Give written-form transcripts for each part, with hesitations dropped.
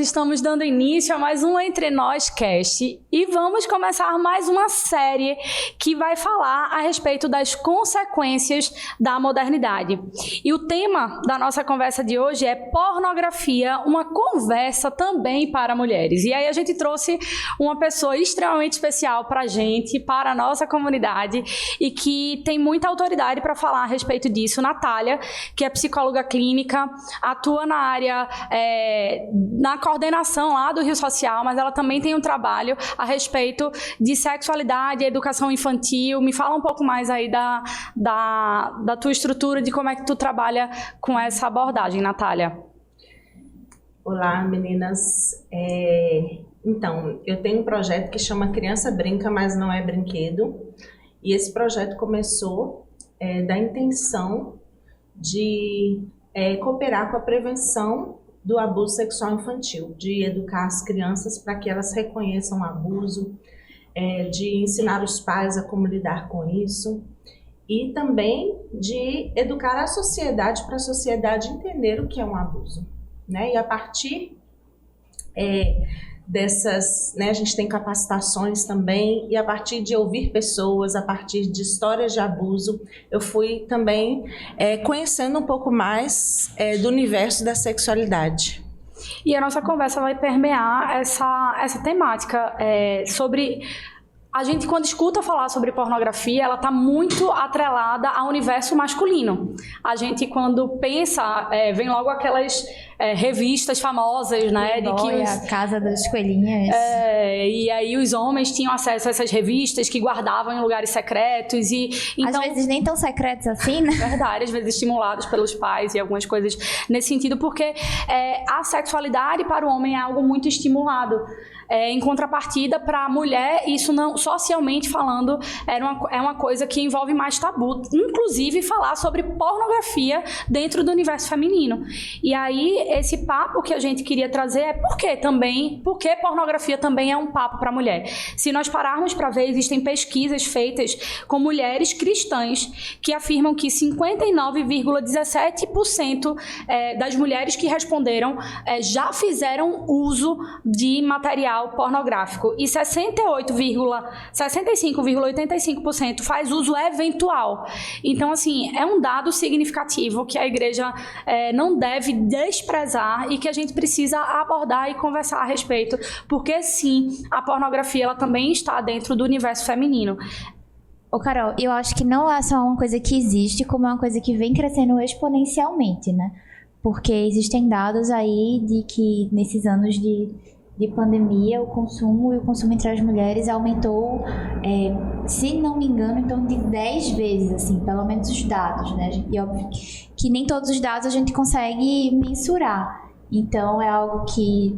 estamos dando início a mais um Entre Nós Cast e vamos começar mais uma série que vai falar a respeito das consequências da modernidade. E o tema da nossa conversa de hoje é pornografia, uma conversa também para mulheres. E aí a gente trouxe uma pessoa extremamente especial para a gente, para a nossa comunidade e que tem muita autoridade para falar a respeito disso, Natália, que é psicóloga clínica, atua na área, na coordenação lá do Rio Social, mas ela também tem um trabalho a respeito de sexualidade e educação infantil. Me fala um pouco mais aí da tua estrutura, de como é que tu trabalha com essa abordagem, Natália. Olá, meninas. Então, eu tenho um projeto que chama Criança Brinca, mas não é brinquedo. E esse projeto começou da intenção de cooperar com a prevenção do abuso sexual infantil, de educar as crianças para que elas reconheçam o abuso, de ensinar os pais a como lidar com isso e também de educar a sociedade para a sociedade entender o que é um abuso, né? E a partir dessas, né, a gente tem capacitações também, e a partir de ouvir pessoas, a partir de histórias de abuso, eu fui também conhecendo um pouco mais do universo da sexualidade. E a nossa conversa vai permear essa temática sobre... A gente, quando escuta falar sobre pornografia, ela está muito atrelada ao universo masculino. A gente, quando pensa, vem logo aquelas revistas famosas, né? De que a Casa das Coelhinhas. E aí os homens tinham acesso a essas revistas que guardavam em lugares secretos. Então, às vezes nem tão secretos assim, né? Verdade, às vezes estimulados pelos pais e algumas coisas nesse sentido, porque a sexualidade para o homem é algo muito estimulado. Em contrapartida, para a mulher, isso não, socialmente falando, é uma coisa que envolve mais tabu. Inclusive, falar sobre pornografia dentro do universo feminino. E aí, esse papo que a gente queria trazer é por que pornografia também é um papo para a mulher. Se nós pararmos para ver, existem pesquisas feitas com mulheres cristãs que afirmam que 59,17% das mulheres que responderam já fizeram uso de material pornográfico e 65,85% faz uso eventual. Então, assim, é um dado significativo que a igreja não deve desprezar e que a gente precisa abordar e conversar a respeito, porque sim, a pornografia ela também está dentro do universo feminino. Ô Carol, eu acho que não é só uma coisa que existe, como é uma coisa que vem crescendo exponencialmente, né? Porque existem dados aí de que nesses anos de pandemia, o consumo entre as mulheres aumentou, se não me engano, em torno de 10 vezes, assim, pelo menos os dados, né? E óbvio que nem todos os dados a gente consegue mensurar. Então, é algo que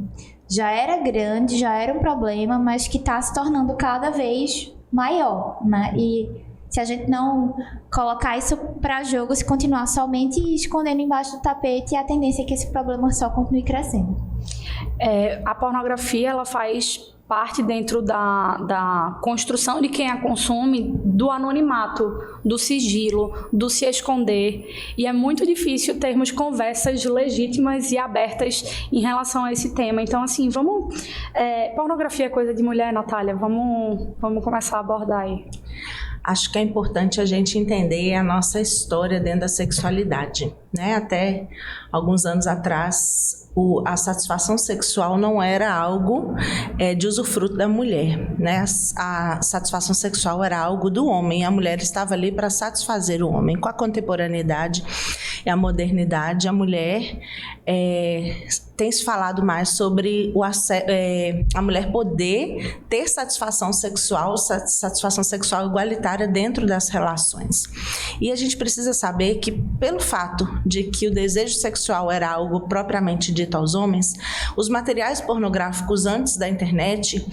já era grande, já era um problema, mas que está se tornando cada vez maior, né? E se a gente não colocar isso para jogo, se continuar somente escondendo embaixo do tapete, a tendência é que esse problema só continue crescendo. A pornografia, ela faz parte dentro da construção de quem a consome, do anonimato, do sigilo, do se esconder. E é muito difícil termos conversas legítimas e abertas em relação a esse tema. Então, assim, pornografia é coisa de mulher, Natália? Vamos começar a abordar aí. Acho que é importante a gente entender a nossa história dentro da sexualidade, né? Até alguns anos atrás, a satisfação sexual não era algo de usufruto da mulher, né? A satisfação sexual era algo do homem, a mulher estava ali para satisfazer o homem. Com a contemporaneidade e a modernidade, a mulher tem se falado mais sobre a mulher poder ter satisfação sexual igualitária dentro das relações. E a gente precisa saber que, pelo fato de que o desejo sexual era algo propriamente dito aos homens, os materiais pornográficos antes da internet,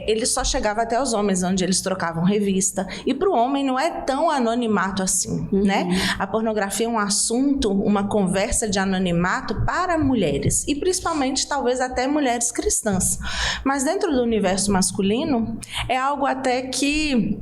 eles só chegavam até os homens, onde eles trocavam revista. E para o homem não é tão anonimato assim, né? A pornografia é um assunto, uma conversa de anonimato para mulheres. E principalmente, talvez até mulheres cristãs. Mas dentro do universo masculino, é algo até que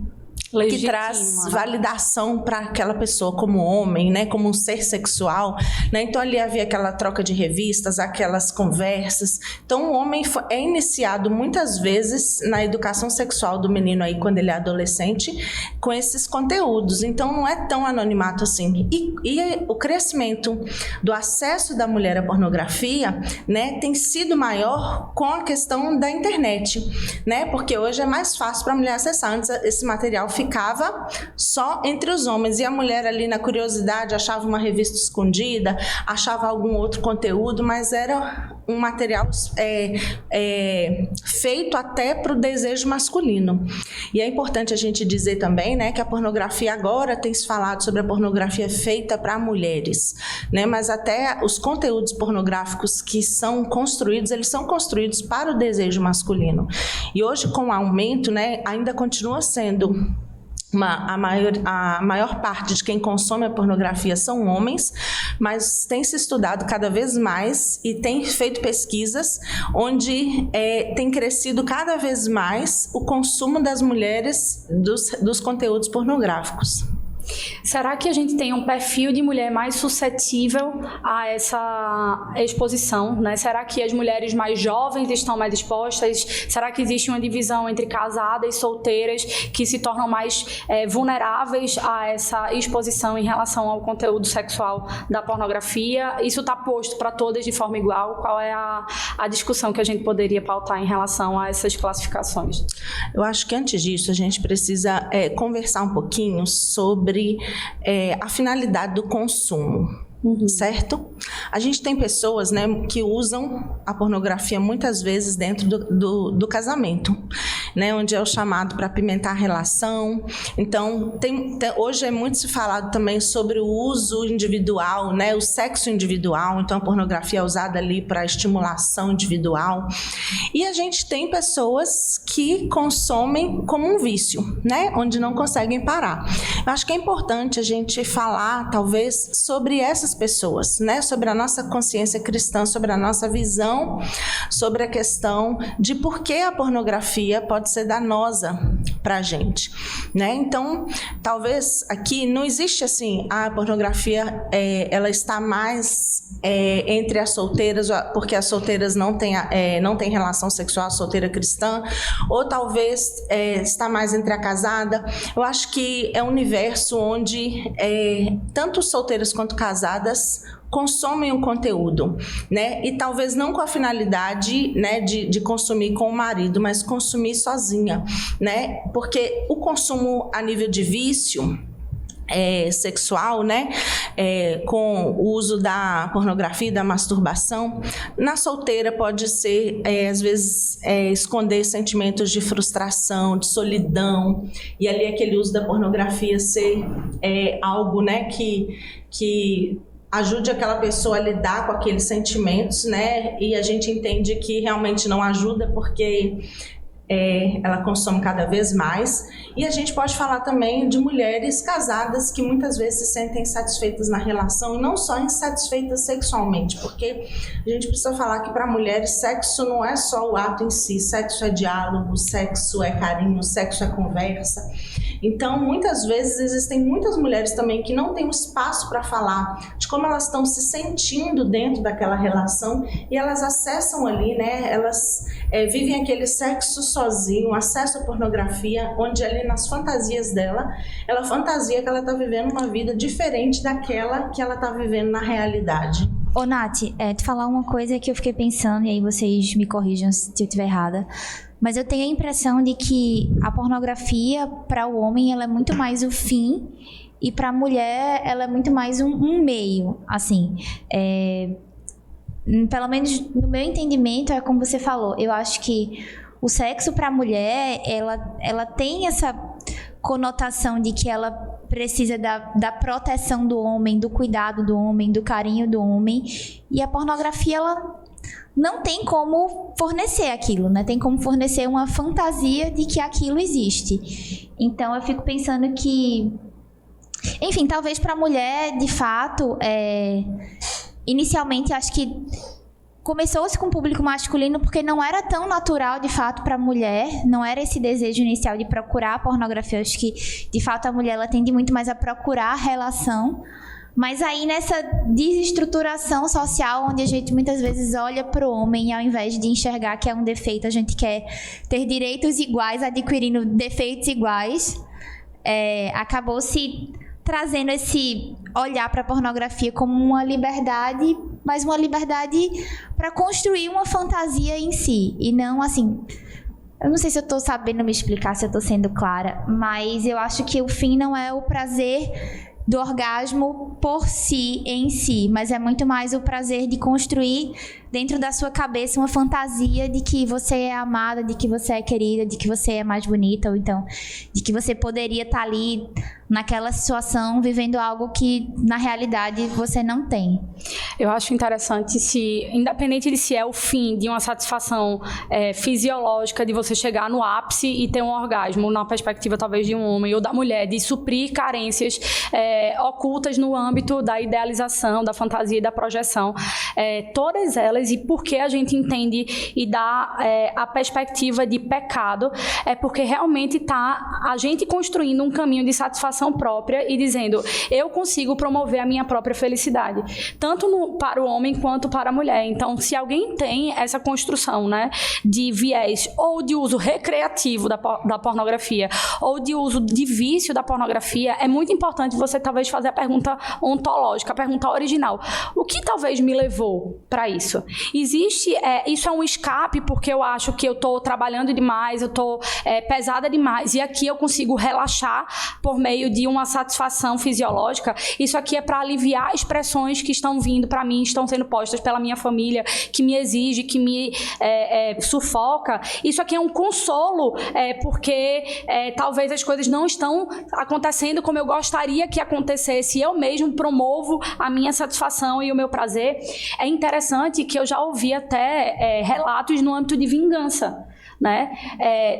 que traz validação para aquela pessoa como homem, né, como um ser sexual, né? Então ali havia aquela troca de revistas, aquelas conversas. Então o homem é iniciado muitas vezes na educação sexual do menino aí quando ele é adolescente com esses conteúdos. Então não é tão anonimato assim. E o crescimento do acesso da mulher à pornografia, né, tem sido maior com a questão da internet, né? Porque hoje é mais fácil para a mulher acessar. Antes esse material ficava só entre os homens e a mulher ali na curiosidade achava uma revista escondida, achava algum outro conteúdo, mas era um material feito até para o desejo masculino. E é importante a gente dizer também, né, que a pornografia agora tem se falado sobre a pornografia feita para mulheres, né, mas até os conteúdos pornográficos que são construídos, eles são construídos para o desejo masculino. E hoje com o aumento, né, ainda continua sendo a maior parte de quem consome a pornografia são homens, mas tem se estudado cada vez mais e tem feito pesquisas onde tem crescido cada vez mais o consumo das mulheres dos conteúdos pornográficos. Será que a gente tem um perfil de mulher mais suscetível a essa exposição, né? Será que as mulheres mais jovens estão mais expostas? Será que existe uma divisão entre casadas e solteiras que se tornam mais vulneráveis a essa exposição em relação ao conteúdo sexual da pornografia? Isso está posto para todas de forma igual? Qual é a discussão que a gente poderia pautar em relação a essas classificações? Eu acho que antes disso a gente precisa conversar um pouquinho sobre a finalidade do consumo. Certo? A gente tem pessoas, né, que usam a pornografia muitas vezes dentro do casamento, né, onde é o chamado para apimentar a relação. Então, hoje é muito se falado também sobre o uso individual, né, o sexo individual. Então, a pornografia é usada ali para estimulação individual. E a gente tem pessoas que consomem como um vício, né, onde não conseguem parar. Eu acho que é importante a gente falar, talvez, sobre essas pessoas, né? Sobre a nossa consciência cristã, sobre a nossa visão, sobre a questão de por que a pornografia pode ser danosa para a gente, né? Então, talvez aqui não existe assim, a pornografia ela está mais entre as solteiras, porque as solteiras não têm relação sexual, a solteira cristã, ou talvez está mais entre a casada. Eu acho que é um universo onde tanto solteiras quanto casadas consomem o conteúdo, né? E talvez não com a finalidade, né, de consumir com o marido, mas consumir sozinha, né? Porque o consumo a nível de vício sexual, né, com o uso da pornografia, da masturbação, na solteira pode ser, às vezes, esconder sentimentos de frustração, de solidão, e ali aquele uso da pornografia ser algo, né, que ajude aquela pessoa a lidar com aqueles sentimentos, né, e a gente entende que realmente não ajuda porque ela consome cada vez mais. E a gente pode falar também de mulheres casadas que muitas vezes se sentem insatisfeitas na relação, e não só insatisfeitas sexualmente, porque a gente precisa falar que para mulheres sexo não é só o ato em si, sexo é diálogo, sexo é carinho, sexo é conversa. Então, muitas vezes existem muitas mulheres também que não têm um espaço para falar de como elas estão se sentindo dentro daquela relação, e elas acessam ali, né, elas vivem aquele sexo sozinho, acesso à pornografia, onde ali nas fantasias dela, ela fantasia que ela está vivendo uma vida diferente daquela que ela está vivendo na realidade. Ô, Nath, te falar uma coisa que eu fiquei pensando, e aí vocês me corrijam se eu estiver errada, mas eu tenho a impressão de que a pornografia, para o homem, ela é muito mais o fim, e para a mulher, ela é muito mais um meio, assim. Pelo menos no meu entendimento, é como você falou, eu acho que o sexo para a mulher, ela tem essa conotação de que ela precisa da proteção do homem, do cuidado do homem, do carinho do homem. E a pornografia, ela não tem como fornecer aquilo, né? Tem como fornecer uma fantasia de que aquilo existe. Então, eu fico pensando que... Enfim, talvez para a mulher, de fato, inicialmente, acho que começou-se com o público masculino porque não era tão natural, de fato, para a mulher, não era esse desejo inicial de procurar a pornografia. Eu acho que, de fato, a mulher ela tende muito mais a procurar a relação. Mas aí nessa desestruturação social, onde a gente muitas vezes olha para o homem e ao invés de enxergar que é um defeito, a gente quer ter direitos iguais, adquirindo defeitos iguais, acabou se trazendo esse olhar para a pornografia como uma liberdade, mas uma liberdade para construir uma fantasia em si. E não assim... Eu não sei se eu estou sabendo me explicar, se eu estou sendo clara, mas eu acho que o fim não é o prazer do orgasmo por si, em si, mas é muito mais o prazer de construir dentro da sua cabeça uma fantasia de que você é amada, de que você é querida, de que você é mais bonita, ou então de que você poderia estar ali naquela situação vivendo algo que na realidade você não tem. Eu acho interessante independente de se é o fim de uma satisfação fisiológica, de você chegar no ápice e ter um orgasmo, na perspectiva talvez de um homem ou da mulher, de suprir carências ocultas no âmbito da idealização, da fantasia e da projeção, todas elas, e porque a gente entende e dá a perspectiva de pecado, é porque realmente está a gente construindo um caminho de satisfação própria e dizendo, eu consigo promover a minha própria felicidade, tanto para o homem quanto para a mulher. Então, se alguém tem essa construção, né, de viés ou de uso recreativo da pornografia ou de uso de vício da pornografia, é muito importante você talvez fazer a pergunta ontológica, a pergunta original. O que talvez me levou para isso? Existe, isso é um escape porque eu acho que eu estou trabalhando demais, eu estou pesada demais e aqui eu consigo relaxar por meio de uma satisfação fisiológica. Isso aqui é para aliviar expressões que estão vindo para mim, estão sendo postas pela minha família, que me exige, que me sufoca. Isso aqui é um consolo, porque talvez as coisas não estão acontecendo como eu gostaria que acontecesse. Eu mesmo promovo a minha satisfação e o meu prazer. É interessante que eu já ouvi até relatos no âmbito de vingança, né?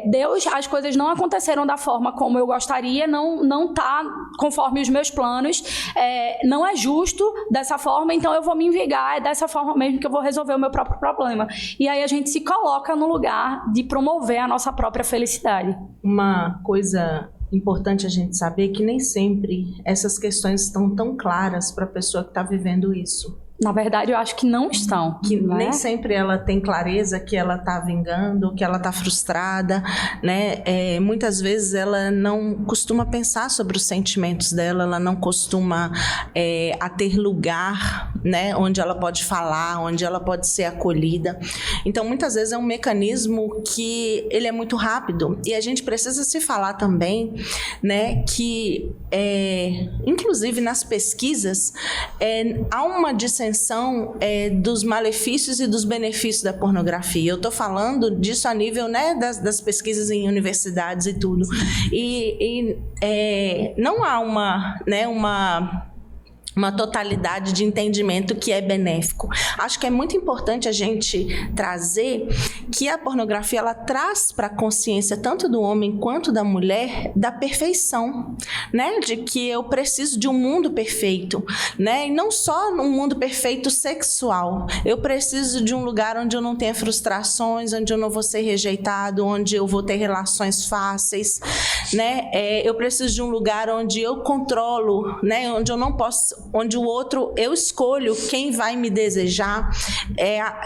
Deus, as coisas não aconteceram da forma como eu gostaria, não tá conforme os meus planos, não é justo dessa forma, então eu vou me vingar, é dessa forma mesmo que eu vou resolver o meu próprio problema. E aí a gente se coloca no lugar de promover a nossa própria felicidade. Uma coisa importante a gente saber que nem sempre essas questões estão tão claras para a pessoa que está vivendo isso. Na verdade, eu acho que não estão. Que nem sempre ela tem clareza que ela está vingando, que ela está frustrada, né? Muitas vezes ela não costuma pensar sobre os sentimentos dela, ela não costuma a ter lugar, né? Onde ela pode falar, onde ela pode ser acolhida. Então, muitas vezes é um mecanismo que ele é muito rápido e a gente precisa se falar também, né? Que, inclusive nas pesquisas, há uma dissensão dos malefícios e dos benefícios da pornografia. Eu estou falando disso a nível, né, das pesquisas em universidades e tudo. E não há uma totalidade de entendimento que é benéfico. Acho que é muito importante a gente trazer que a pornografia ela traz para a consciência tanto do homem quanto da mulher da perfeição, né? De que eu preciso de um mundo perfeito, né? E não só um mundo perfeito sexual. Eu preciso de um lugar onde eu não tenha frustrações, onde eu não vou ser rejeitado, onde eu vou ter relações fáceis, né? Eu preciso de um lugar onde eu controlo, né? Onde eu não posso, onde o outro, eu escolho quem vai me desejar.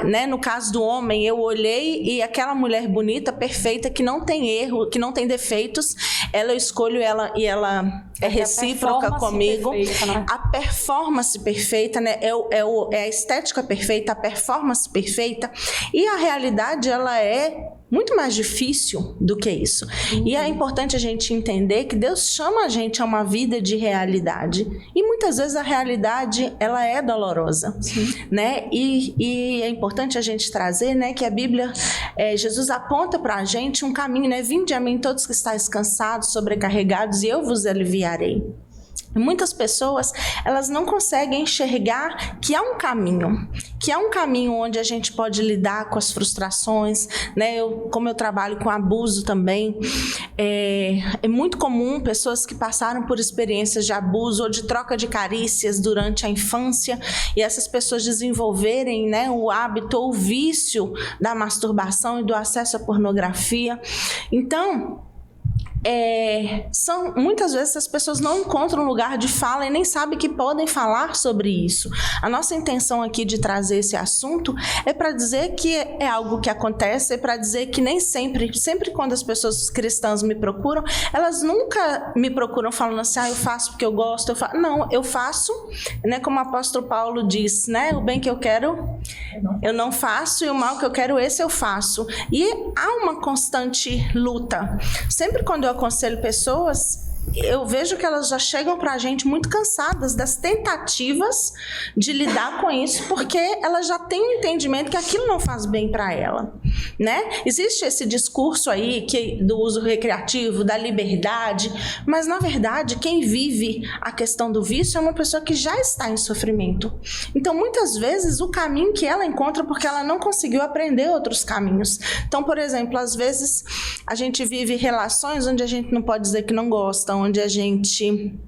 Né? No caso do homem, eu olhei e aquela mulher bonita, perfeita, que não tem erro, que não tem defeitos, eu escolho ela e ela é recíproca comigo. Perfeita, né? A performance perfeita, né? É a estética perfeita, a performance perfeita. E a realidade, ela é muito mais difícil do que isso. E é importante a gente entender que Deus chama a gente a uma vida de realidade. E muitas vezes a realidade, ela é dolorosa. Né? E é importante a gente trazer, né, que a Bíblia, Jesus aponta para a gente um caminho, né? Vinde a mim todos que estáis cansados, sobrecarregados, e eu vos aliviarei. Muitas pessoas, elas não conseguem enxergar que há um caminho onde a gente pode lidar com as frustrações, né? Como eu trabalho com abuso também, é muito comum pessoas que passaram por experiências de abuso ou de troca de carícias durante a infância, e essas pessoas desenvolverem, né, o hábito ou o vício da masturbação e do acesso à pornografia. Então, muitas vezes as pessoas não encontram lugar de fala e nem sabem que podem falar sobre isso. A nossa intenção aqui de trazer esse assunto é para dizer que é algo que acontece, é para dizer que nem sempre quando as pessoas cristãs me procuram, elas nunca me procuram falando assim, eu faço porque eu gosto, não, eu faço, né, como o apóstolo Paulo diz, né, o bem que eu quero, eu não faço, e o mal que eu quero, esse eu faço. E há uma constante luta. Sempre quando eu aconselho pessoas, eu vejo que elas já chegam pra gente muito cansadas das tentativas de lidar com isso, porque elas já têm um entendimento que aquilo não faz bem para ela, né? Existe esse discurso aí do uso recreativo, da liberdade, mas na verdade quem vive a questão do vício é uma pessoa que já está em sofrimento. Então muitas vezes o caminho que ela encontra porque ela não conseguiu aprender outros caminhos. Então, por exemplo, às vezes a gente vive relações onde a gente não pode dizer que não gosta, onde a gente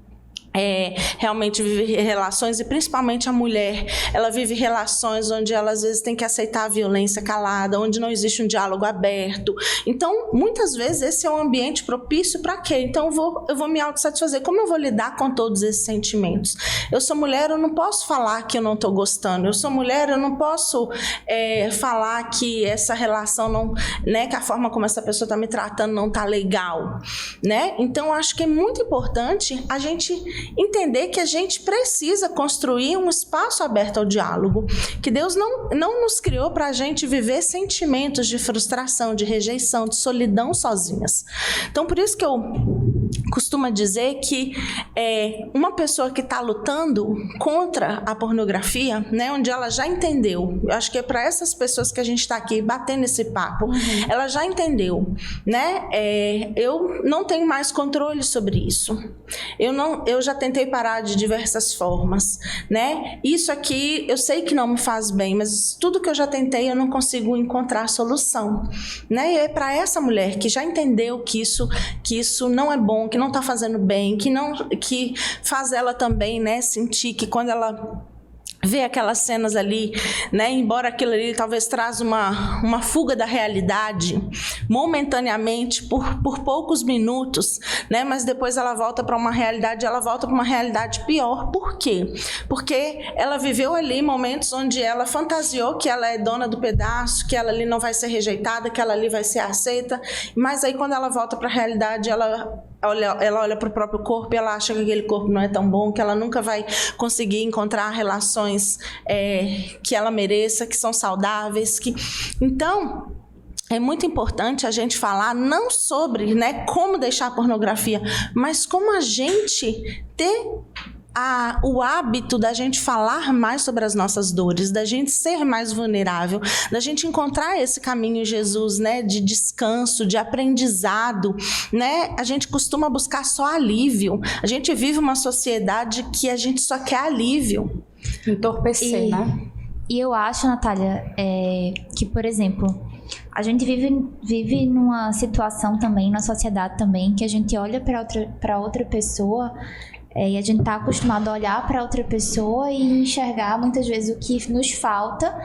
realmente vive relações, e principalmente a mulher, ela vive relações onde ela às vezes tem que aceitar a violência calada, onde não existe um diálogo aberto. Então, muitas vezes esse é um ambiente propício para quê? Então eu vou me autossatisfazer. Como eu vou lidar com todos esses sentimentos? Eu sou mulher, eu não posso falar que eu não estou gostando. Eu sou mulher, eu não posso falar que essa relação não, né, que a forma como essa pessoa está me tratando não está legal, né? Então, acho que é muito importante a gente entender que a gente precisa construir um espaço aberto ao diálogo, que Deus não nos criou para a gente viver sentimentos de frustração, de rejeição, de solidão sozinhas. Então, por isso que eu costumo dizer que uma pessoa que está lutando contra a pornografia, né, onde ela já entendeu, eu acho que é para essas pessoas que a gente está aqui batendo esse papo, ela já entendeu, né? Eu não tenho mais controle sobre isso. Eu já tentei parar de diversas formas, né? Isso aqui eu sei que não me faz bem, mas tudo que eu já tentei eu não consigo encontrar solução, né? E é para essa mulher que já entendeu que isso não é bom, que não está fazendo bem, que faz ela também, né, sentir que quando ela vê aquelas cenas ali, né, embora aquilo ali talvez traz uma fuga da realidade, momentaneamente, por poucos minutos, né, mas depois ela volta para uma realidade pior. Por quê? Porque ela viveu ali momentos onde ela fantasiou que ela é dona do pedaço, que ela ali não vai ser rejeitada, que ela ali vai ser aceita, mas aí quando ela volta para a realidade, ela olha para o próprio corpo e ela acha que aquele corpo não é tão bom, que ela nunca vai conseguir encontrar relações que ela mereça, que são saudáveis. Então, é muito importante a gente falar não sobre, né, como deixar a pornografia, mas como a gente ter o hábito da gente falar mais sobre as nossas dores, da gente ser mais vulnerável, da gente encontrar esse caminho em Jesus, né, de descanso, de aprendizado, né? A gente costuma buscar só alívio. A gente vive uma sociedade que a gente só quer alívio. Entorpecer, né? E eu acho, Natália, que, por exemplo, a gente vive numa situação também, na sociedade também, que a gente olha para outra pessoa e a gente está acostumado a olhar para outra pessoa e enxergar muitas vezes o que nos falta,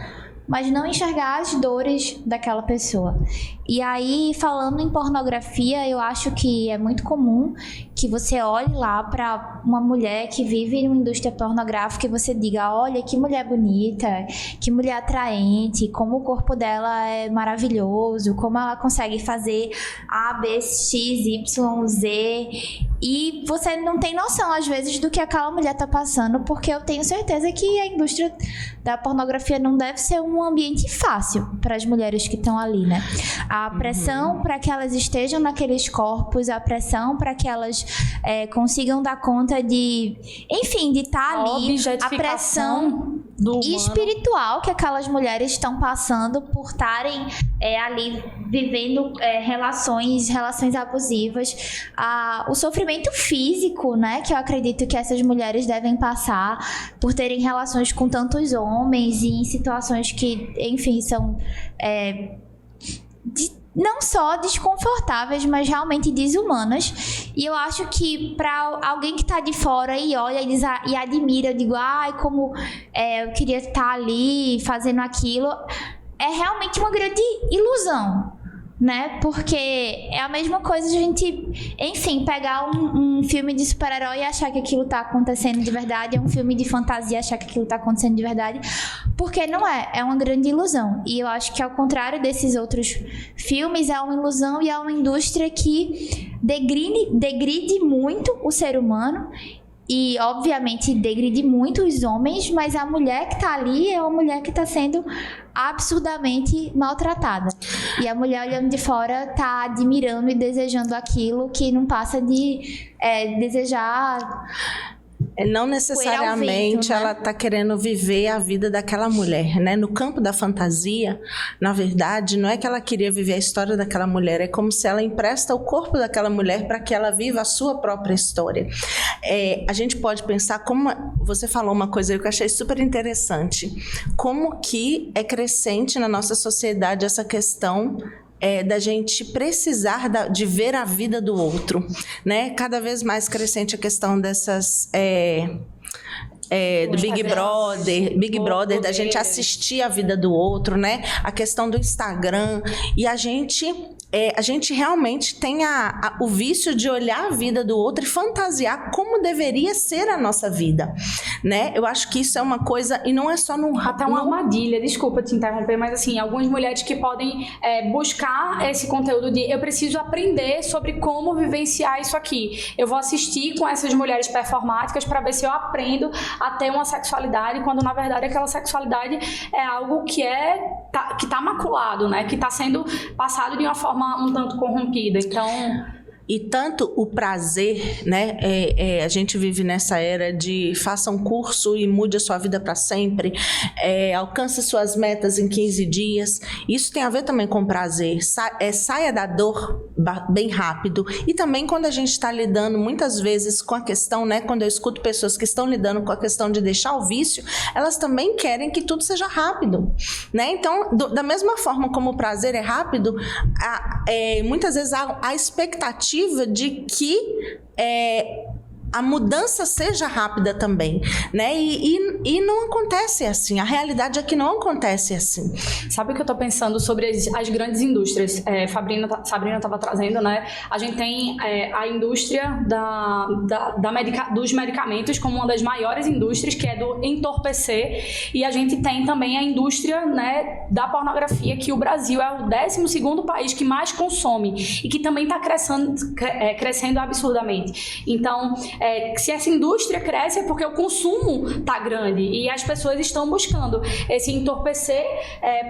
mas não enxergar as dores daquela pessoa. E aí, falando em pornografia, eu acho que é muito comum que você olhe lá para uma mulher que vive em uma indústria pornográfica e você diga, olha, que mulher bonita, que mulher atraente, como o corpo dela é maravilhoso, como ela consegue fazer A, B, X, Y, Z. E você não tem noção, às vezes, do que aquela mulher está passando, porque eu tenho certeza que a indústria da pornografia não deve ser um ambiente fácil para as mulheres que estão ali, né? A pressão para que elas estejam naqueles corpos, a pressão para que elas consigam dar conta de, enfim, de estar ali, a pressão espiritual que aquelas mulheres estão passando por estarem ali vivendo relações abusivas, o sofrimento físico, né, que eu acredito que essas mulheres devem passar por terem relações com tantos homens e em situações que, enfim, são não só desconfortáveis, mas realmente desumanas. E eu acho que para alguém que está de fora e olha e admira, eu digo, como eu queria estar ali fazendo aquilo, é realmente uma grande ilusão, né? Porque é a mesma coisa de a gente, enfim, pegar um filme de super-herói e achar que aquilo tá acontecendo de verdade, é um filme de fantasia e achar que aquilo tá acontecendo de verdade, porque não é uma grande ilusão. E eu acho que ao contrário desses outros filmes, é uma ilusão e é uma indústria que degride muito o ser humano e, obviamente, degride muito os homens, mas a mulher que tá ali é uma mulher que tá sendo absurdamente maltratada. E a mulher olhando de fora tá admirando e desejando aquilo que não passa de desejar... Não necessariamente vento, né? Ela está querendo viver a vida daquela mulher, né? No campo da fantasia, na verdade, não é que ela queria viver a história daquela mulher, é como se ela empresta o corpo daquela mulher para que ela viva a sua própria história. A gente pode pensar, como você falou uma coisa que eu achei super interessante, como que é crescente na nossa sociedade essa questão da gente precisar de ver a vida do outro, né? Cada vez mais crescente a questão dessas... do Big Brother, da gente assistir a vida do outro, né? A questão do Instagram. E a gente realmente tem o vício de olhar a vida do outro e fantasiar como deveria ser a nossa vida, né? Eu acho que isso é uma coisa, e não é só até uma armadilha, desculpa te interromper, mas assim, algumas mulheres que podem buscar esse conteúdo de eu preciso aprender sobre como vivenciar isso aqui. Eu vou assistir com essas mulheres performáticas para ver se eu aprendo a ter uma sexualidade, quando na verdade aquela sexualidade é algo que tá maculado, né? Que tá sendo passado de uma forma um tanto corrompida. Então... E tanto o prazer, né? A gente vive nessa era de faça um curso e mude a sua vida para sempre, alcance suas metas em 15 dias. Isso tem a ver também com prazer. Saia da dor bem rápido. E também quando a gente está lidando muitas vezes com a questão, né? Quando eu escuto pessoas que estão lidando com a questão de deixar o vício, elas também querem que tudo seja rápido, né? Então, da mesma forma como o prazer é rápido, muitas vezes há a expectativa de que a mudança seja rápida também, né? E não acontece assim. A realidade é que não acontece assim. Sabe o que eu tô pensando sobre as grandes indústrias? Sabrina estava trazendo, né? A gente tem a indústria dos medicamentos como uma das maiores indústrias, que é do entorpecer, e a gente tem também a indústria, né, da pornografia, que o Brasil é o 12º país que mais consome e que também está crescendo absurdamente. Então, se essa indústria cresce é porque o consumo está grande e as pessoas estão buscando esse entorpecer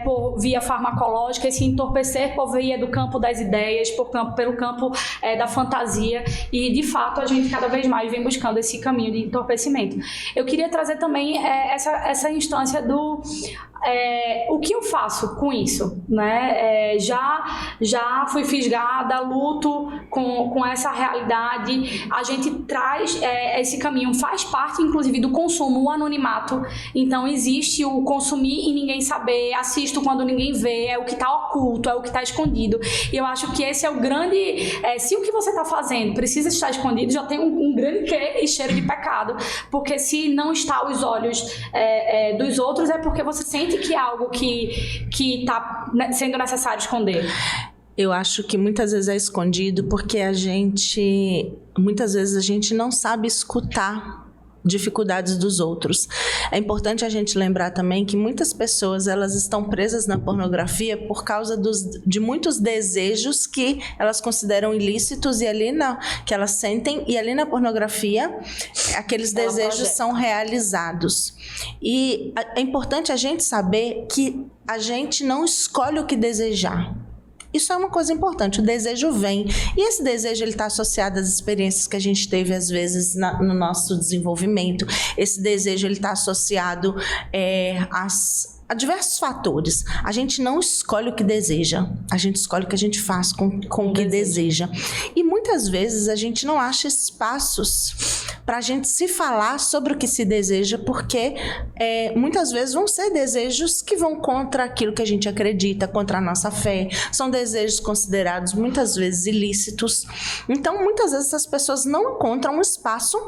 por via farmacológica, esse entorpecer por via do campo das ideias, pelo campo da fantasia, e de fato a gente cada vez mais vem buscando esse caminho de entorpecimento. Eu queria trazer também essa instância do o que eu faço com isso, né? Já fui fisgada, luto com essa realidade. A gente traz esse caminho, faz parte inclusive do consumo, o anonimato. Então existe o consumir e ninguém saber, assisto quando ninguém vê, é o que está oculto, é o que está escondido. E eu acho que esse é o grande... se o que você está fazendo precisa estar escondido, já tem um grande quê e cheiro de pecado, porque se não está aos olhos dos outros, é porque você sente que é algo que está sendo necessário esconder. Eu acho que muitas vezes é escondido porque muitas vezes a gente não sabe escutar dificuldades dos outros. É importante a gente lembrar também que muitas pessoas, elas estão presas na pornografia por causa de muitos desejos que elas consideram ilícitos e que elas sentem, e ali na pornografia aqueles desejos são realizados. E é importante a gente saber que a gente não escolhe o que desejar. Isso é uma coisa importante, o desejo vem. E esse desejo está associado às experiências que a gente teve, às vezes, no nosso desenvolvimento. Esse desejo está associado há diversos fatores. A gente não escolhe o que deseja, a gente escolhe o que a gente faz com o que deseja. E muitas vezes a gente não acha espaços para a gente se falar sobre o que se deseja, porque muitas vezes vão ser desejos que vão contra aquilo que a gente acredita, contra a nossa fé. São desejos considerados muitas vezes ilícitos. Então, muitas vezes as pessoas não encontram um espaço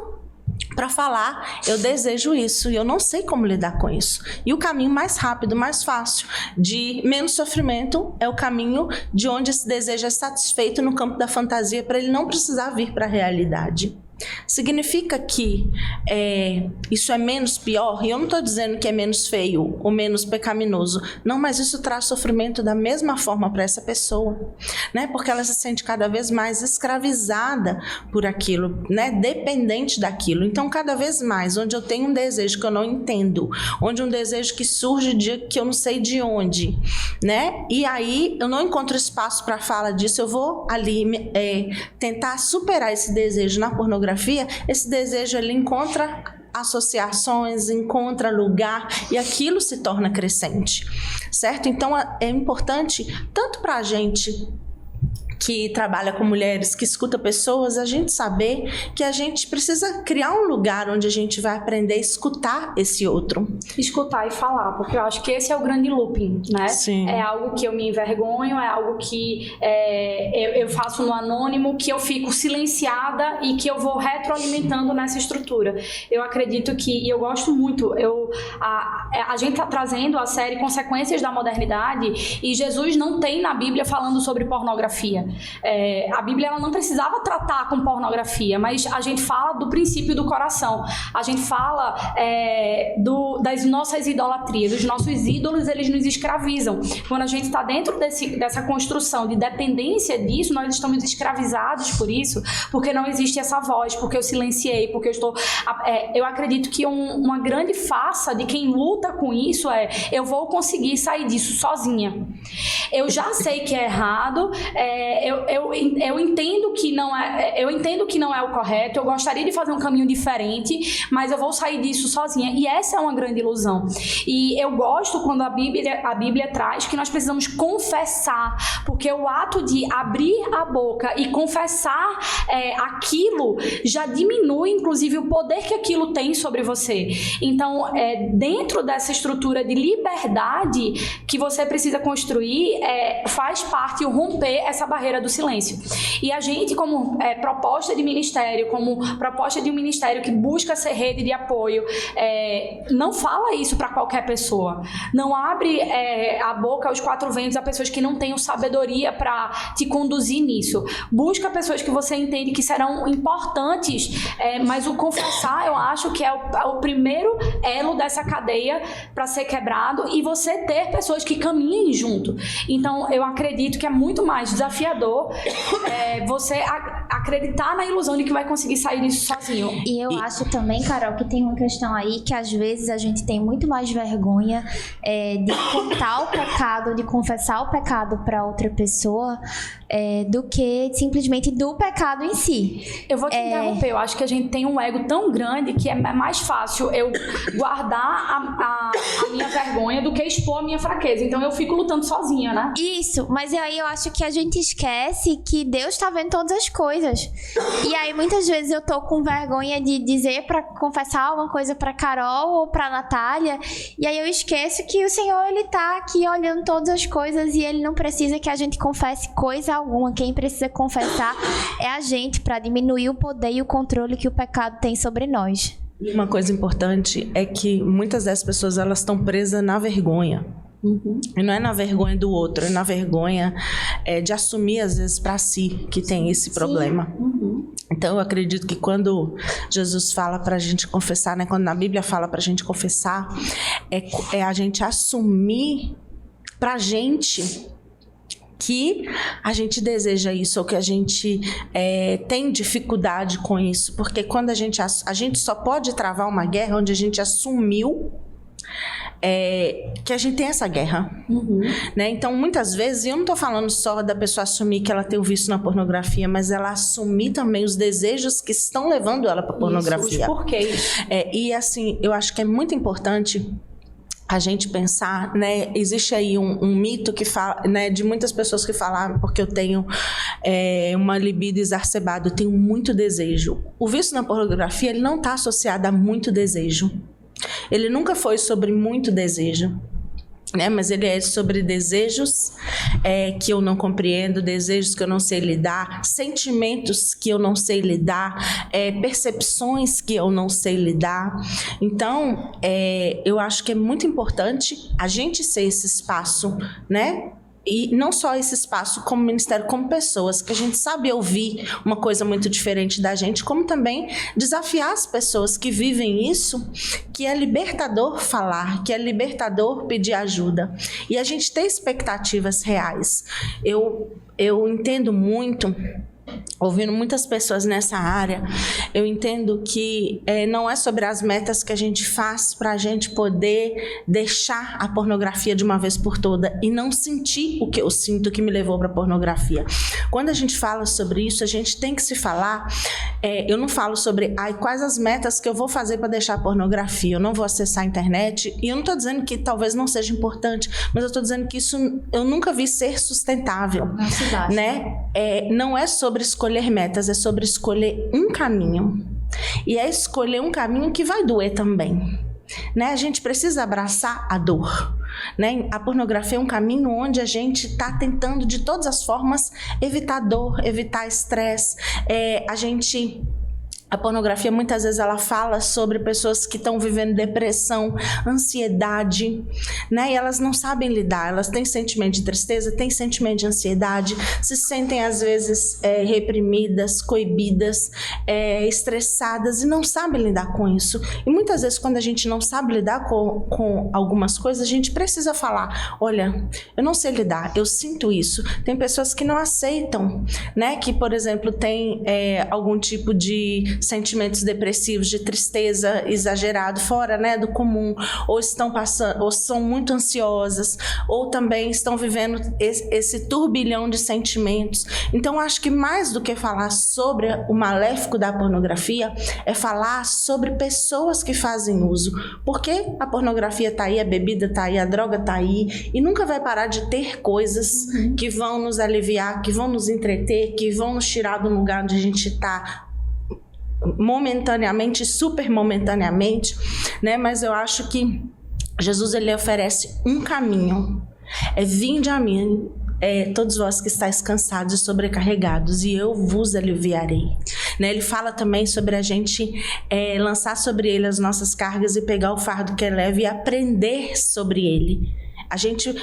para falar, eu desejo isso e eu não sei como lidar com isso. E o caminho mais rápido, mais fácil, de menos sofrimento, é o caminho de onde esse desejo é satisfeito no campo da fantasia, para ele não precisar vir para a realidade. Significa que isso é menos pior? E eu não estou dizendo que é menos feio ou menos pecaminoso. Não, mas isso traz sofrimento da mesma forma para essa pessoa, né? Porque ela se sente cada vez mais escravizada por aquilo, né? Dependente daquilo. Então, cada vez mais, onde eu tenho um desejo que eu não entendo, onde um desejo que surge de que eu não sei de onde, né? E aí eu não encontro espaço para falar disso, eu vou ali tentar superar esse desejo na pornografia. Esse desejo ele encontra associações, encontra lugar e aquilo se torna crescente, certo? Então é importante tanto para a gente que trabalha com mulheres, que escuta pessoas, a gente saber que a gente precisa criar um lugar onde a gente vai aprender a escutar esse outro. Escutar e falar, porque eu acho que esse é o grande looping, né? Sim. É algo que eu me envergonho, é algo que eu faço no anônimo, que eu fico silenciada e que eu vou retroalimentando nessa estrutura. Eu acredito que, e eu gosto muito, a gente está trazendo a série Consequências da Modernidade e Jesus não tem na Bíblia falando sobre pornografia. A Bíblia ela não precisava tratar com pornografia, mas a gente fala do princípio do coração, a gente fala das nossas idolatrias, os nossos ídolos eles nos escravizam. Quando a gente está dentro dessa construção de dependência disso, nós estamos escravizados por isso, porque não existe essa voz, porque eu silenciei, porque eu estou... eu acredito que uma grande farsa de quem luta com isso eu vou conseguir sair disso sozinha. Eu já sei que é errado, eu entendo que não é o correto, eu gostaria de fazer um caminho diferente, mas eu vou sair disso sozinha. E essa é uma grande ilusão. E eu gosto quando a Bíblia traz que nós precisamos confessar, porque o ato de abrir a boca e confessar aquilo já diminui, inclusive, o poder que aquilo tem sobre você. Então, dentro dessa estrutura de liberdade que você precisa construir, faz parte o romper essa barreira do silêncio. E a gente, como proposta de ministério, como proposta de um ministério que busca ser rede de apoio, não fala isso para qualquer pessoa. Não abre a boca aos quatro ventos a pessoas que não tenham sabedoria para te conduzir nisso. Busca pessoas que você entende que serão importantes, mas o confessar, eu acho que é o primeiro elo dessa cadeia para ser quebrado e você ter pessoas que caminhem junto. Então, eu acredito que é muito mais desafiador você acreditar na ilusão de que vai conseguir sair disso sozinho. E eu acho também, Carol, que tem uma questão aí que às vezes a gente tem muito mais vergonha de contar o pecado, de confessar o pecado para outra pessoa do que simplesmente do pecado em si. Eu vou te interromper, eu acho que a gente tem um ego tão grande que é mais fácil eu guardar a minha vergonha do que expor a minha fraqueza. Então eu fico lutando sozinha, né? Isso, mas aí eu acho que a gente esquece que Deus tá vendo todas as coisas. E aí muitas vezes eu tô com vergonha de dizer pra confessar uma coisa pra Carol ou pra Natália, e aí eu esqueço que o Senhor, ele tá aqui olhando todas as coisas e ele não precisa que a gente confesse coisa alguma. Quem precisa confessar é a gente, pra diminuir o poder e o controle que o pecado tem sobre nós. E uma coisa importante é que muitas dessas pessoas elas estão presas na vergonha. Uhum. E não é na vergonha do outro, é na vergonha de assumir às vezes para si que tem esse problema. Uhum. Então eu acredito que quando Jesus fala para a gente confessar, né, quando na Bíblia fala para a gente confessar, é a gente assumir para a gente que a gente deseja isso ou que a gente tem dificuldade com isso, porque quando a gente só pode travar uma guerra onde a gente assumiu que a gente tem essa guerra. Uhum. Né? Então, muitas vezes, eu não estou falando só da pessoa assumir que ela tem o vício na pornografia, mas ela assumir também os desejos que estão levando ela para a pornografia. Isso, os porquês. E assim, eu acho que é muito importante a gente pensar, né, existe aí um mito que fala, né, de muitas pessoas que falam, porque eu tenho uma libido exacerbada, eu tenho muito desejo. O vício na pornografia, ele não está associado a muito desejo. Ele nunca foi sobre muito desejo, né, mas ele é sobre desejos que eu não compreendo, desejos que eu não sei lidar, sentimentos que eu não sei lidar, percepções que eu não sei lidar. Então, eu acho que é muito importante a gente ser esse espaço, né? E não só esse espaço como ministério, como pessoas, que a gente sabe ouvir uma coisa muito diferente da gente, como também desafiar as pessoas que vivem isso, que é libertador falar, que é libertador pedir ajuda. E a gente ter expectativas reais. Eu entendo muito, ouvindo muitas pessoas nessa área, eu entendo que não é sobre as metas que a gente faz para a gente poder deixar a pornografia de uma vez por toda e não sentir o que eu sinto que me levou para a pornografia. Quando a gente fala sobre isso, a gente tem que se falar, eu não falo sobre quais as metas que eu vou fazer para deixar a pornografia, eu não vou acessar a internet, e eu não estou dizendo que talvez não seja importante, mas eu estou dizendo que isso eu nunca vi ser sustentável. Não se basta. Né? Não é sobre escolher metas, é sobre escolher um caminho. E é escolher um caminho que vai doer também. Né? A gente precisa abraçar a dor. Né? A pornografia é um caminho onde a gente está tentando de todas as formas evitar dor, evitar estresse. A pornografia, muitas vezes, ela fala sobre pessoas que estão vivendo depressão, ansiedade, né? E elas não sabem lidar, elas têm sentimento de tristeza, têm sentimento de ansiedade, se sentem, às vezes, reprimidas, coibidas, estressadas e não sabem lidar com isso. E muitas vezes, quando a gente não sabe lidar com algumas coisas, a gente precisa falar, olha, eu não sei lidar, eu sinto isso. Tem pessoas que não aceitam, né? Que, por exemplo, tem algum tipo de sentimentos depressivos, de tristeza exagerado, fora, né, do comum, ou estão passando, ou são muito ansiosas, ou também estão vivendo esse turbilhão de sentimentos. Então, acho que mais do que falar sobre o maléfico da pornografia, é falar sobre pessoas que fazem uso. Porque a pornografia tá aí, a bebida tá aí, a droga tá aí, e nunca vai parar de ter coisas que vão nos aliviar, que vão nos entreter, que vão nos tirar do lugar onde a gente tá momentaneamente, super momentaneamente, né? Mas eu acho que Jesus, ele oferece um caminho. Vinde a mim, todos vós que estáis cansados e sobrecarregados, e eu vos aliviarei. Né? Ele fala também sobre a gente lançar sobre ele as nossas cargas e pegar o fardo que é leve e aprender sobre ele.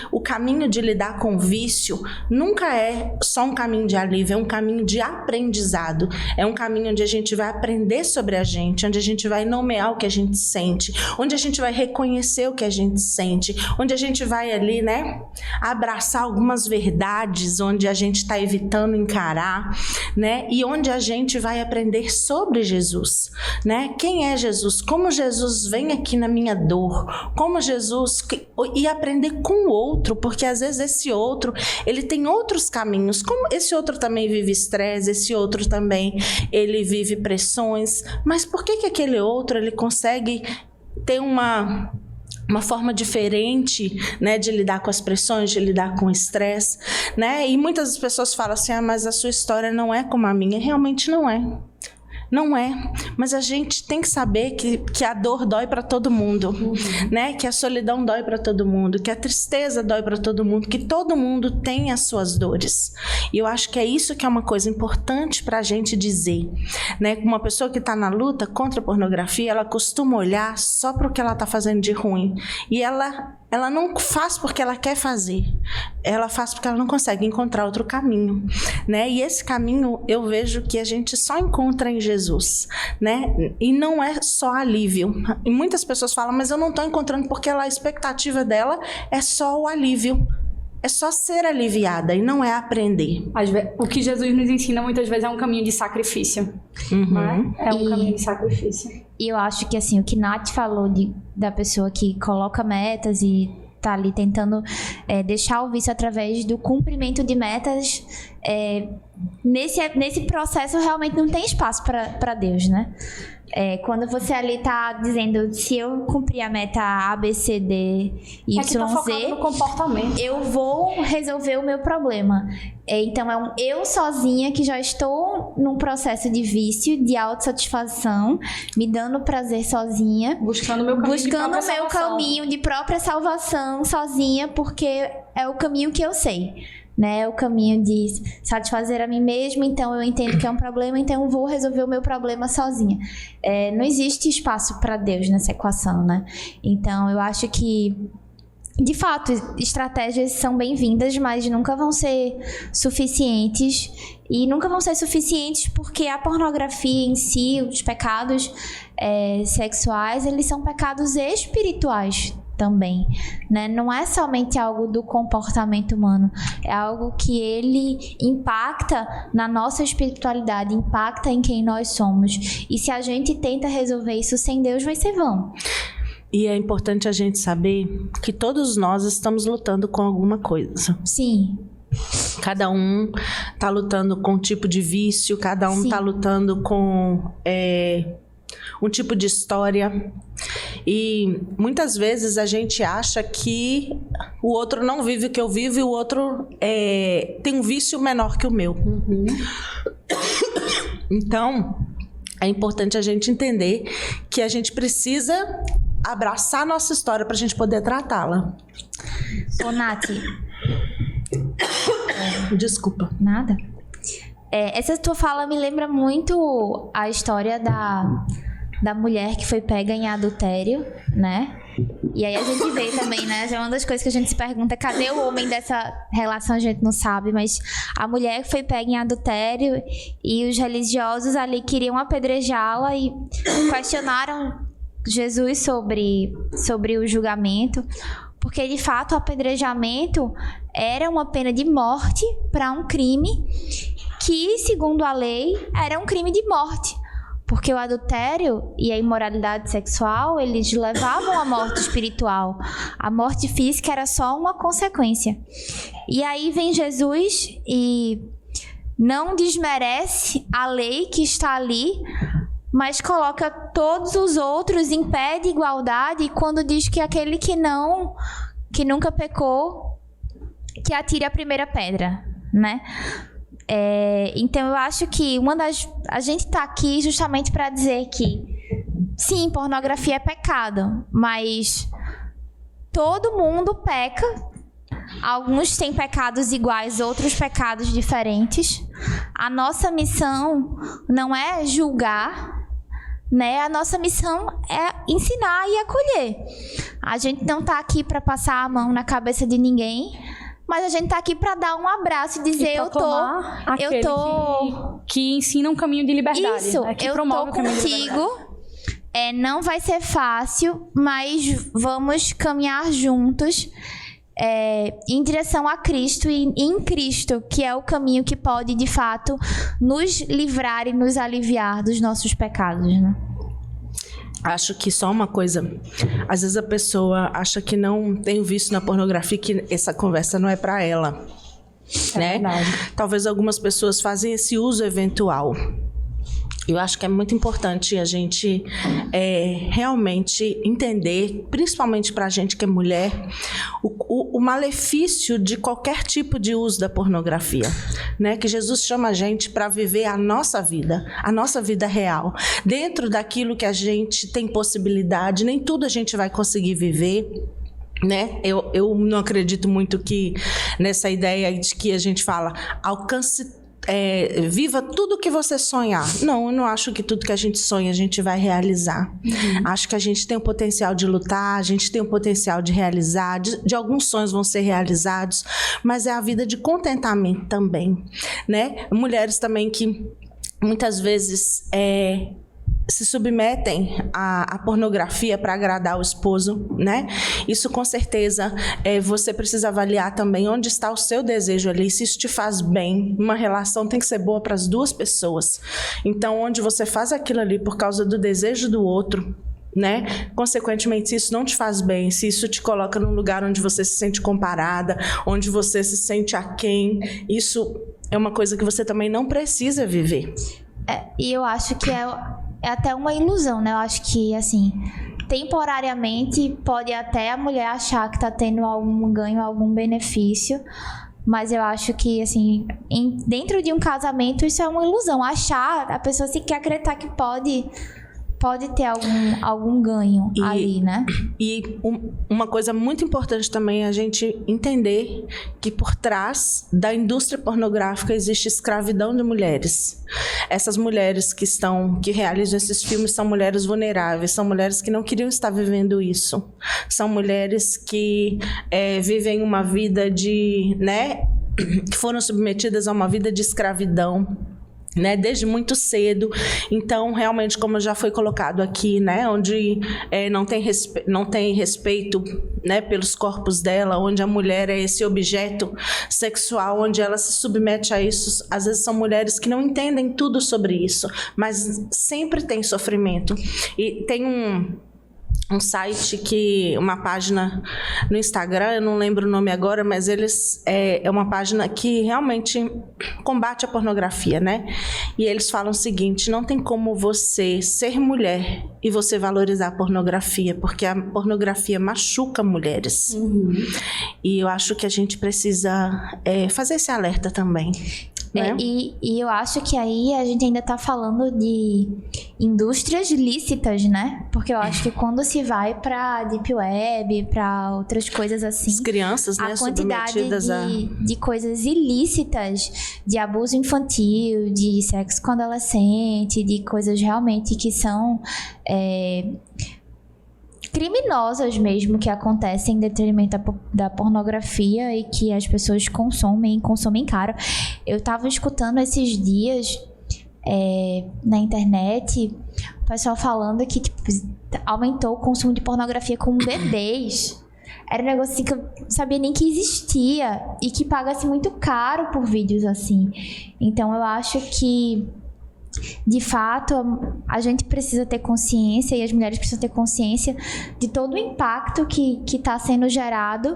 O caminho de lidar com o vício nunca é só um caminho de alívio, é um caminho de aprendizado. É um caminho onde a gente vai aprender sobre a gente, onde a gente vai nomear o que a gente sente, onde a gente vai reconhecer o que a gente sente, onde a gente vai ali, né, abraçar algumas verdades, onde a gente está evitando encarar, né, e onde a gente vai aprender sobre Jesus, né? Quem é Jesus? Como Jesus vem aqui na minha dor? Como Jesus... E aprender com o outro, porque às vezes esse outro, ele tem outros caminhos, como esse outro também vive estresse, esse outro também, ele vive pressões, mas por que aquele outro, ele consegue ter uma forma diferente, né, de lidar com as pressões, de lidar com o estresse, né? E muitas pessoas falam assim, mas a sua história não é como a minha. Realmente não é. Não é, mas a gente tem que saber que a dor dói para todo mundo, né? Que a solidão dói para todo mundo, que a tristeza dói para todo mundo, que todo mundo tem as suas dores. E eu acho que é isso que é uma coisa importante para a gente dizer, né? Uma pessoa que está na luta contra a pornografia, ela costuma olhar só para o que ela está fazendo de ruim. E ela não faz porque ela quer fazer, ela faz porque ela não consegue encontrar outro caminho, né? E esse caminho eu vejo que a gente só encontra em Jesus, né? E não é só alívio. E muitas pessoas falam, mas eu não estou encontrando porque a expectativa dela é só o alívio. É só ser aliviada e não é aprender. O que Jesus nos ensina muitas vezes é um caminho de sacrifício. Né? É um caminho de sacrifício. E eu acho que assim, o que Nath falou da pessoa que coloca metas e tá ali tentando deixar o vício através do cumprimento de metas, nesse processo realmente não tem espaço para Deus, né? Quando você ali tá dizendo, se eu cumprir a meta A, B, C, D, Y, É que tá focado Z, no comportamento. eu vou resolver o meu problema. Então, eu sozinha que já estou num processo de vício, de autossatisfação, me dando prazer sozinha, Buscando o meu caminho de própria salvação sozinha, porque é o caminho que eu sei. Né, é o caminho de satisfazer a mim mesma, então eu entendo que é um problema, então eu vou resolver o meu problema sozinha. Não existe espaço para Deus nessa equação, né? Então eu acho que, de fato, estratégias são bem-vindas, mas nunca vão ser suficientes, e nunca vão ser suficientes porque a pornografia em si, os pecados sexuais, eles são pecados espirituais também, né? Não é somente algo do comportamento humano, é algo que ele impacta na nossa espiritualidade, impacta em quem nós somos. E se a gente tenta resolver isso sem Deus, vai ser vão. E é importante a gente saber que todos nós estamos lutando com alguma coisa. Sim. Cada um está lutando com um tipo de vício, cada um está lutando com um tipo de história. E muitas vezes a gente acha que o outro não vive o que eu vivo e o outro tem um vício menor que o meu. Uhum. Então, é importante a gente entender que a gente precisa abraçar a nossa história para a gente poder tratá-la. Ô, Nath. Desculpa. Nada. Essa tua fala me lembra muito a história da mulher que foi pega em adultério, né? E aí a gente vê também, né? Uma das coisas que a gente se pergunta, cadê o homem dessa relação? A gente não sabe, mas a mulher que foi pega em adultério e os religiosos ali queriam apedrejá-la e questionaram Jesus sobre o julgamento, porque de fato o apedrejamento era uma pena de morte para um crime que, segundo a lei, era um crime de morte. Porque o adultério e a imoralidade sexual, eles levavam à morte espiritual. A morte física era só uma consequência. E aí vem Jesus e não desmerece a lei que está ali, mas coloca todos os outros em pé de igualdade quando diz que aquele que nunca pecou, que atire a primeira pedra, né? Então eu acho que a gente tá aqui justamente para dizer que sim, pornografia é pecado, mas todo mundo peca. Alguns têm pecados iguais, outros pecados diferentes. A nossa missão não é julgar, né? A nossa missão é ensinar e acolher. A gente não tá aqui para passar a mão na cabeça de ninguém, mas a gente tá aqui para dar um abraço e dizer que ensina um caminho de liberdade. Isso, que eu promove tô contigo. Não vai ser fácil, mas vamos caminhar juntos em direção a Cristo e em Cristo, que é o caminho que pode, de fato, nos livrar e nos aliviar dos nossos pecados, né? Acho que só uma coisa, às vezes a pessoa acha que não tem o vício na pornografia, que essa conversa não é para ela, né? Verdade. Talvez algumas pessoas fazem esse uso eventual. Eu acho que é muito importante a gente realmente entender, principalmente para a gente que é mulher, o malefício de qualquer tipo de uso da pornografia, né? Que Jesus chama a gente para viver a nossa vida real, dentro daquilo que a gente tem possibilidade. Nem tudo a gente vai conseguir viver, né? Eu não acredito muito que nessa ideia de que a gente fala alcance viva tudo que você sonhar. Não, eu não acho que tudo que a gente sonha a gente vai realizar. Acho que a gente tem o potencial de lutar, a gente tem o potencial de realizar, de alguns sonhos vão ser realizados, mas é a vida de contentamento também, né? Mulheres também que muitas vezes se submetem à pornografia para agradar o esposo, né? Isso com certeza você precisa avaliar também onde está o seu desejo ali, se isso te faz bem. Uma relação tem que ser boa para as duas pessoas. Então, onde você faz aquilo ali por causa do desejo do outro, né? Consequentemente, se isso não te faz bem, se isso te coloca num lugar onde você se sente comparada, onde você se sente aquém, isso é uma coisa que você também não precisa viver. E eu acho que é até uma ilusão, né? Eu acho que, assim, temporariamente pode até a mulher achar que tá tendo algum ganho, algum benefício, mas eu acho que, assim, dentro de um casamento isso é uma ilusão. Achar, a pessoa se quer acreditar que pode ter algum ganho ali, né? E uma coisa muito importante também é a gente entender que por trás da indústria pornográfica existe escravidão de mulheres. Essas mulheres que realizam esses filmes são mulheres vulneráveis, são mulheres que não queriam estar vivendo isso. São mulheres que vivem uma vida que foram submetidas a uma vida de escravidão, né, desde muito cedo. Então, realmente, como já foi colocado aqui, né, onde não tem respeito, né, pelos corpos dela, onde a mulher é esse objeto sexual, onde ela se submete a isso. Às vezes são mulheres que não entendem tudo sobre isso, mas sempre tem sofrimento. E tem um site uma página no Instagram, eu não lembro o nome agora, mas é uma página que realmente combate a pornografia, né? E eles falam o seguinte: não tem como você ser mulher e você valorizar a pornografia, porque a pornografia machuca mulheres. E eu acho que a gente precisa fazer esse alerta também. Né? E eu acho que aí a gente ainda tá falando de indústrias lícitas, né? Porque eu acho que quando se vai pra Deep Web, pra outras coisas assim... As crianças, né, a quantidade submetidas de coisas ilícitas, de abuso infantil, de sexo com adolescente, de coisas realmente que são... criminosas mesmo, que acontecem em detrimento da pornografia e que as pessoas consomem caro. Eu tava escutando esses dias na internet o pessoal falando que tipo, aumentou o consumo de pornografia com bebês. Era um negócio assim que eu não sabia nem que existia e que paga-se muito caro por vídeos assim. Então eu acho que de fato, a gente precisa ter consciência e as mulheres precisam ter consciência de todo o impacto que está sendo gerado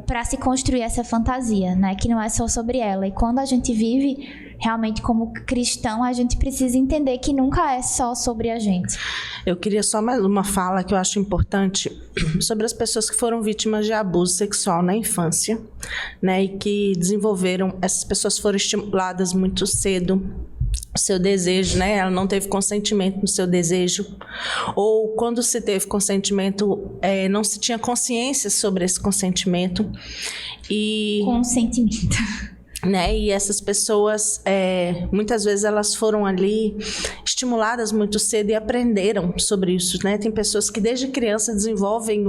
para se construir essa fantasia, né? Que não é só sobre ela. E quando a gente vive realmente como cristão, a gente precisa entender que nunca é só sobre a gente. Eu queria só mais uma fala que eu acho importante sobre as pessoas que foram vítimas de abuso sexual na infância, né? E que essas pessoas foram estimuladas muito cedo. O seu desejo, né? Ela não teve consentimento no seu desejo. Ou quando se teve consentimento, não se tinha consciência sobre esse consentimento. Consentimento. Né? E essas pessoas, muitas vezes elas foram ali estimuladas muito cedo e aprenderam sobre isso, né? Tem pessoas que desde criança desenvolvem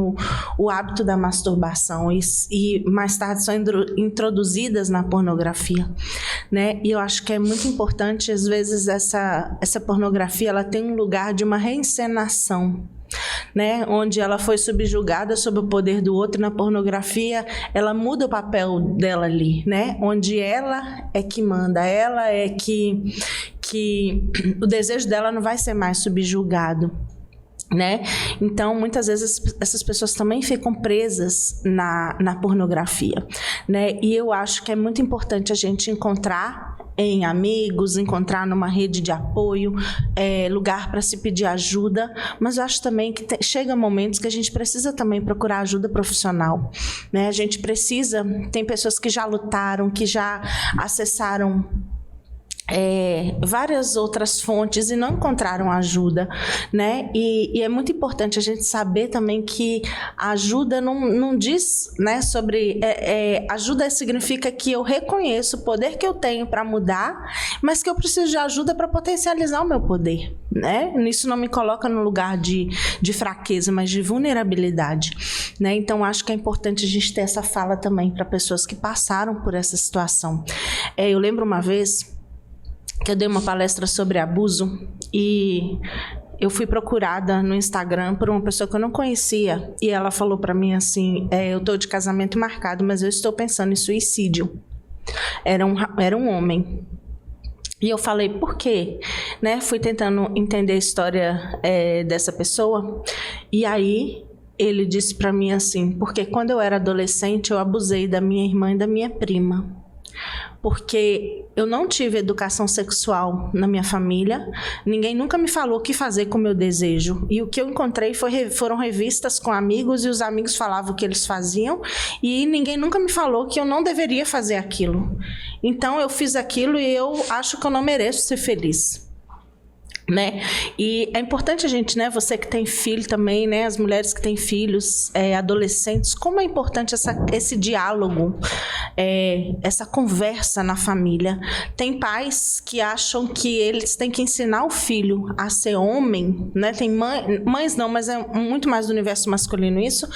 o hábito da masturbação e mais tarde são introduzidas na pornografia, né? E eu acho que é muito importante, às vezes, essa pornografia ela tem um lugar de uma reencenação, né, onde ela foi subjugada sob o poder do outro. Na pornografia ela muda o papel dela ali, né, onde ela é que manda, ela é que o desejo dela não vai ser mais subjugado, né? Então muitas vezes essas pessoas também ficam presas na pornografia, né? E eu acho que é muito importante a gente encontrar em amigos, encontrar numa rede de apoio, lugar para se pedir ajuda, mas eu acho também que chega momentos que a gente precisa também procurar ajuda profissional, né? A gente precisa, tem pessoas que já lutaram, que já acessaram várias outras fontes e não encontraram ajuda, né? E é muito importante a gente saber também que a ajuda não diz, né, sobre... ajuda significa que eu reconheço o poder que eu tenho para mudar, mas que eu preciso de ajuda para potencializar o meu poder, né? Isso não me coloca no lugar de fraqueza, mas de vulnerabilidade, né? Então acho que é importante a gente ter essa fala também para pessoas que passaram por essa situação. Eu lembro uma vez que eu dei uma palestra sobre abuso e eu fui procurada no Instagram por uma pessoa que eu não conhecia e ela falou para mim assim: eu estou de casamento marcado, mas eu estou pensando em suicídio. Era um homem. E eu falei, por quê? Né? Fui tentando entender a história dessa pessoa e aí ele disse para mim assim: porque quando eu era adolescente eu abusei da minha irmã e da minha prima. porque eu não tive educação sexual na minha família, ninguém nunca me falou o que fazer com o meu desejo, e o que eu encontrei foram revistas com amigos, e os amigos falavam o que eles faziam, e ninguém nunca me falou que eu não deveria fazer aquilo. Então eu fiz aquilo e eu acho que eu não mereço ser feliz. Né? E é importante a gente, né, você que tem filho também, né, as mulheres que têm filhos, adolescentes, como é importante esse diálogo, essa conversa na família. Tem pais que acham que eles têm que ensinar o filho a ser homem, né? Tem mães não, mas é muito mais do universo masculino isso,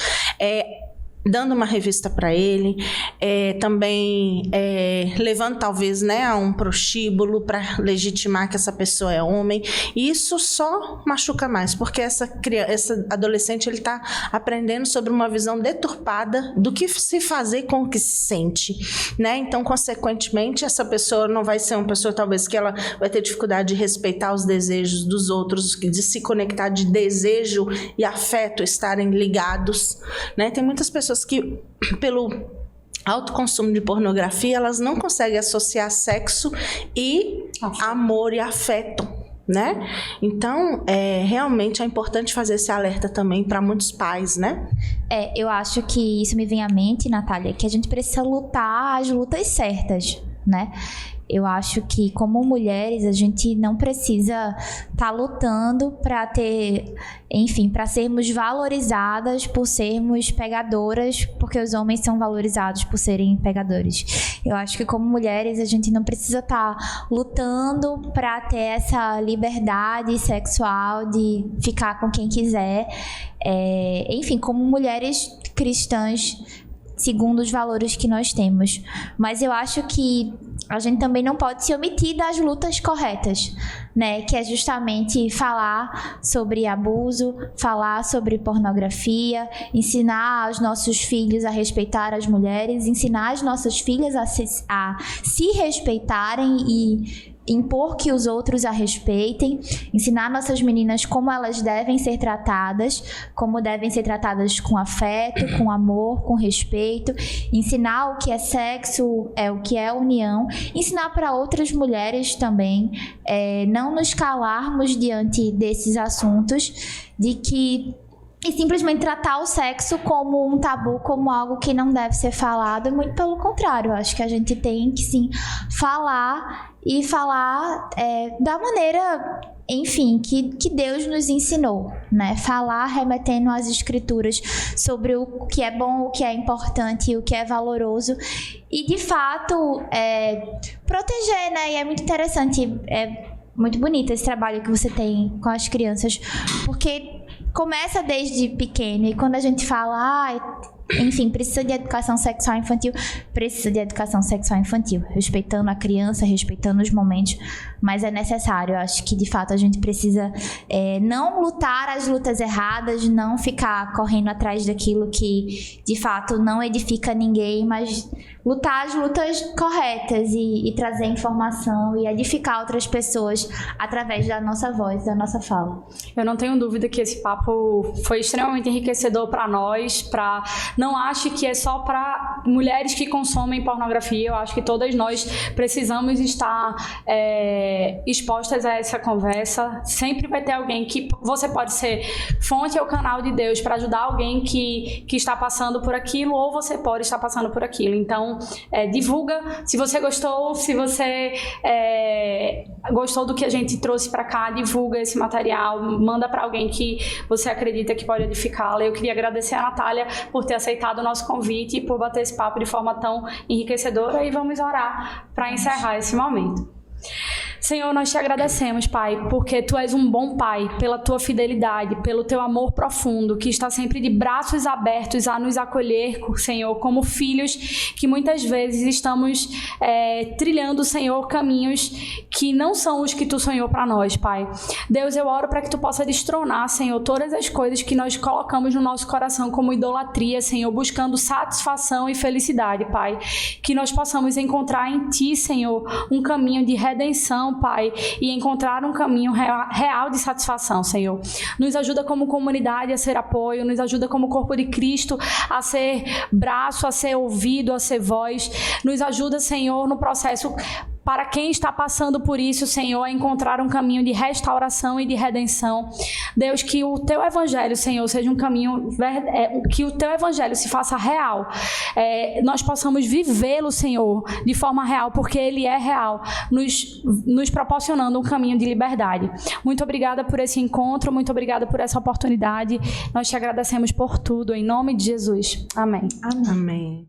dando uma revista para ele, também levando talvez, né, a um prostíbulo para legitimar que essa pessoa é homem. E isso só machuca mais, porque esse adolescente ele está aprendendo sobre uma visão deturpada do que se fazer com o que se sente, né? Então, consequentemente, essa pessoa não vai ser uma pessoa talvez que ela vai ter dificuldade de respeitar os desejos dos outros, de se conectar, de desejo e afeto estarem ligados, né? Tem muitas pessoas que, pelo alto consumo de pornografia, elas não conseguem associar sexo e amor e afeto, né? Então, realmente é importante fazer esse alerta também para muitos pais, né? Eu acho que isso me vem à mente, Natália, que a gente precisa lutar as lutas certas, né? Eu acho que, como mulheres, a gente não precisa estar lutando para ter, enfim, para sermos valorizadas por sermos pegadoras, porque os homens são valorizados por serem pegadores. Eu acho que, como mulheres, a gente não precisa estar lutando para ter essa liberdade sexual de ficar com quem quiser. Enfim, como mulheres cristãs, segundo os valores que nós temos. Mas eu acho que a gente também não pode se omitir das lutas corretas, né? Que é justamente falar sobre abuso, falar sobre pornografia, ensinar os nossos filhos a respeitar as mulheres, ensinar as nossas filhas a se respeitarem e impor que os outros a respeitem, ensinar nossas meninas como elas devem ser tratadas, como devem ser tratadas com afeto, com amor, com respeito, ensinar o que é sexo, o que é união, ensinar para outras mulheres também, não nos calarmos diante desses assuntos, e simplesmente tratar o sexo como um tabu, como algo que não deve ser falado. Muito pelo contrário, eu acho que a gente tem que sim falar e falar da maneira, enfim, que Deus nos ensinou, né? Falar remetendo às escrituras sobre o que é bom, o que é importante, o que é valoroso e, de fato, proteger, né? E é muito interessante, muito bonito esse trabalho que você tem com as crianças, porque começa desde pequeno, e quando a gente fala, enfim, precisa de educação sexual infantil, precisa de educação sexual infantil, respeitando a criança, respeitando os momentos, mas é necessário. Eu acho que, de fato, a gente precisa não lutar as lutas erradas, não ficar correndo atrás daquilo que, de fato, não edifica ninguém, mas lutar as lutas corretas e trazer informação e edificar outras pessoas através da nossa voz, da nossa fala. Eu não tenho dúvida que esse papo foi extremamente enriquecedor para nós, não acho que é só para mulheres que consomem pornografia. Eu acho que todas nós precisamos estar expostas a essa conversa. Sempre vai ter alguém que você pode ser fonte ou canal de Deus para ajudar alguém que está passando por aquilo, ou você pode estar passando por aquilo. Então, divulga. Se você gostou, se você gostou do que a gente trouxe para cá, divulga esse material, manda para alguém que você acredita que pode edificá-la. Eu queria agradecer a Natália por ter aceitado o nosso convite e por bater esse papo de forma tão enriquecedora, e vamos orar para encerrar esse momento. Senhor, nós te agradecemos, Pai, porque Tu és um bom Pai, pela Tua fidelidade, pelo Teu amor profundo, que está sempre de braços abertos a nos acolher, Senhor, como filhos que muitas vezes estamos trilhando, Senhor, caminhos que não são os que tu sonhou para nós, Pai. Deus, eu oro para que tu possa destronar, Senhor, todas as coisas que nós colocamos no nosso coração como idolatria, Senhor, buscando satisfação e felicidade, Pai. Que nós possamos encontrar em Ti, Senhor, um caminho de redenção, Pai, e encontrar um caminho real de satisfação, Senhor. Nos ajuda como comunidade a ser apoio, nos ajuda como corpo de Cristo a ser braço, a ser ouvido, a ser voz. Nos ajuda, Senhor, no processo para quem está passando por isso, Senhor, a encontrar um caminho de restauração e de redenção. Deus, que o Teu Evangelho, Senhor, seja um caminho, que o Teu Evangelho se faça real. Nós possamos vivê-lo, Senhor, de forma real, porque Ele é real, nos proporcionando um caminho de liberdade. Muito obrigada por esse encontro, muito obrigada por essa oportunidade. Nós te agradecemos por tudo, em nome de Jesus. Amém. Amém.